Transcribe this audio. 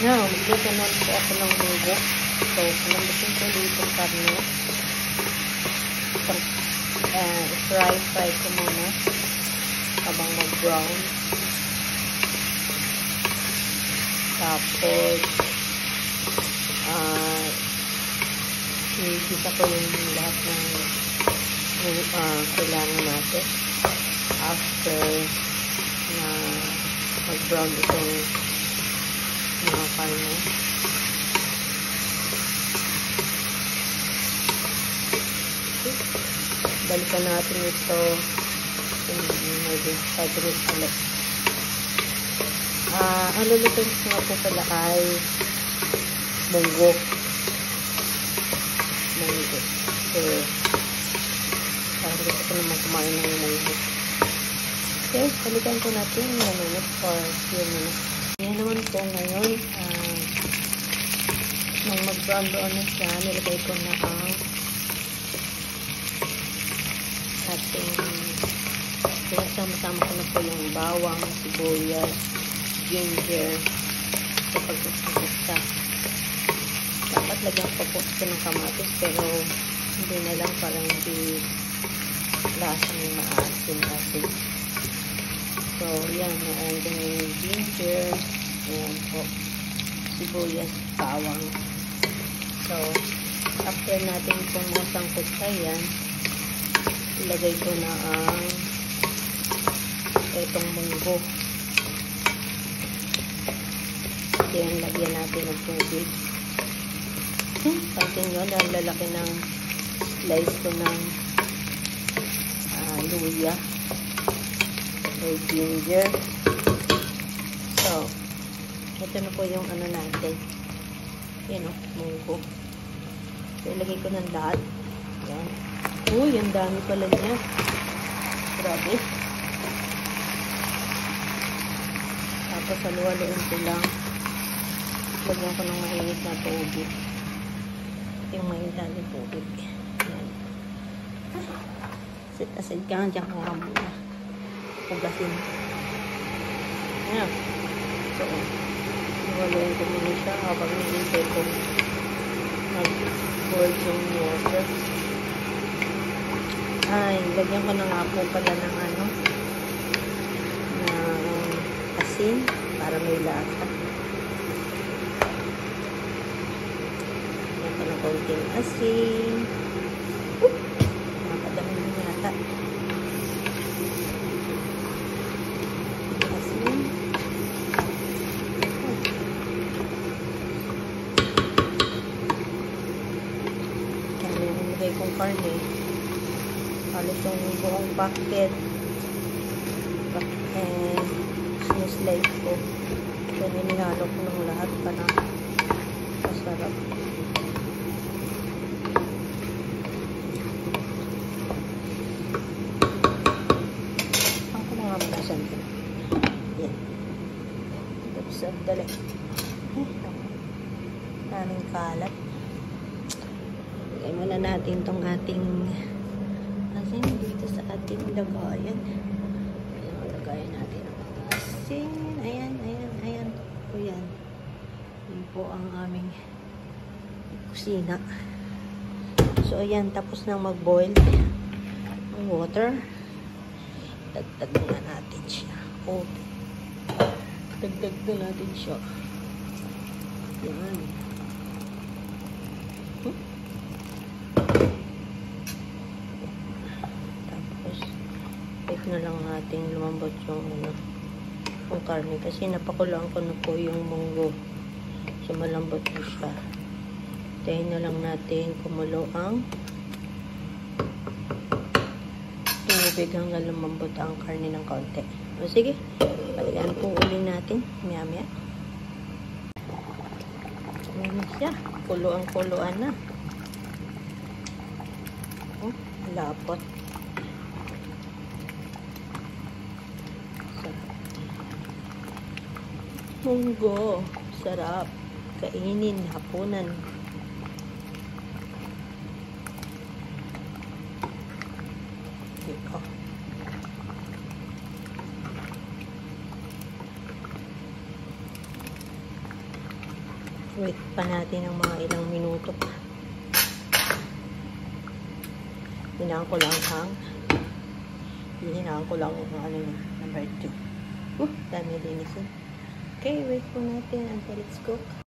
Now, magluto na po ako ng munggo. So, palambutin ko ulit yung karne. Fry ko muna habang mag-brown. Tapos, iisa ko yung lahat ng kailangan natin after na mag-brown itong mga karne. Balikan natin ito maybe 5 minutes ulit. Ang lulutin ko nga po pala ay munggo. So, parang gusto ko naman kumain ng munggo. Okay, balikan ko natin 1 minute for few minutes. Yan naman po ngayon. Nang mag-brown na siya, nilagay ko na ang ating pinasama-sama ko na po yung bawang, sibuyas, ginger, kapag gusto. Dapat lagyan ko po ito ng kamatis, pero hindi na lang, parang hindi lasang maasin-asin. So, yan, na-add ko na yung ginger, ayan po, sibuyas, bawang. So, after natin kung masangkot sa yan, ilagay ko na ang itong munggo. Then, lagyan natin ng tubig. Pansin nyo, dahil lalaki ng slice ko ng luya or ginger. So, ito na po yung ano natin. Yan o, munggo. So, ilagay ko ng lahat. Yan. Uy, ang dami pala niya. Grabe. Tapos, halu-haluin ko lang. Lagyan ko ng mainit na tubig. Yung mainit na tubig. Yan. Asid ka nga dyan kung muna. Pugasin. Yan. So, haluin ko muna siya habang nilintay ko mag-boil yung water. Ay, lagyan ko na nga po pala ng asin para may lasa. Lagyan ko ng konting asin. Nakadami na yata. Asin. Kaya nilagay kong karne. Halos yung buong bucket and sinuslice ko. So, ninalo ko ng lahat para masarap. Ang ko mga matasan ko. Yan. Tapos, dali. Aming kalat. Lagay muna natin tong ating asin dito sa ating lagayan. Ayan, lagayan natin ang asin. Ayan. O yan. Yan po ang aming kusina. So, ayan. Tapos nang mag-boil ang water. Dagdag na natin siya. Dagdag na natin siya. Yan. Na lang natin lumambot yung karne kasi napakulaan ko na po yung munggo, so malambot na siya. Tayin na lang natin kumulo ang tubig hanggang lumambot ang karne ng kaunti. O sige, balikan po uli natin maya-maya. Ano siya, kuluan na. Lapot. Munggo, sarap kainin hapunan. Ito. Wait pa natin ng mga ilang minuto pa. Hinaan ko lang hinaan ko lang yung ano niya, number 2. Dami linisin. Okay, wait po natin until it's cooked.